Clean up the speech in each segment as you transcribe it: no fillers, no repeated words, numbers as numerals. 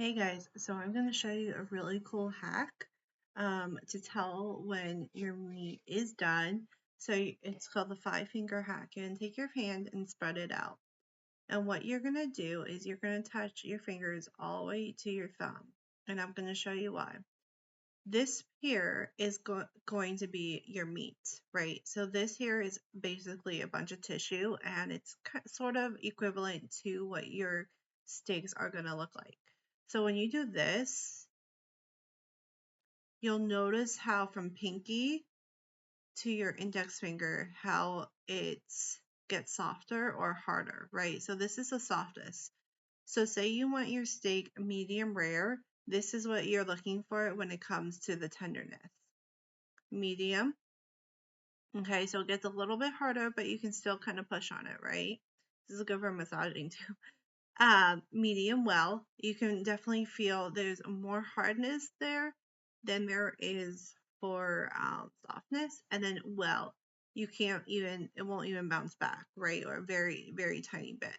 Hey guys, so I'm going to show you a really cool hack to tell when your meat is done. It's called the 5-finger hack. You're going to take your hand and spread it out. And what you're going to do is you're going to touch your fingers all the way to your thumb. And I'm going to show you why. This here is going to be your meat, right? So this here is basically a bunch of tissue and it's sort of equivalent to what your steaks are going to look like. So when you do this, you'll notice how from pinky to your index finger, how it gets softer or harder, right? So this is the softest. So say you want your steak medium rare, this is what you're looking for when it comes to the tenderness. Medium. Okay, so it gets a little bit harder, but you can still kind of push on it, right? This is good for massaging too. Medium well, you can definitely feel there's more hardness there than there is for softness. And then well, it won't even bounce back, right? Or a very, very tiny bit.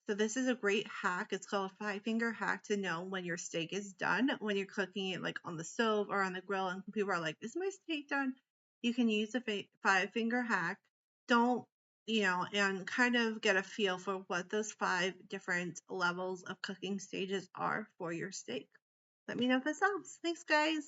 So this is a great hack. It's called a 5-finger hack to know when your steak is done, when you're cooking it like on the stove or on the grill and people are like, is my steak done? You can use the 5-finger hack. Don't and kind of get a feel for what those 5 different levels of cooking stages are for your steak. Let me know if this helps. Thanks, guys.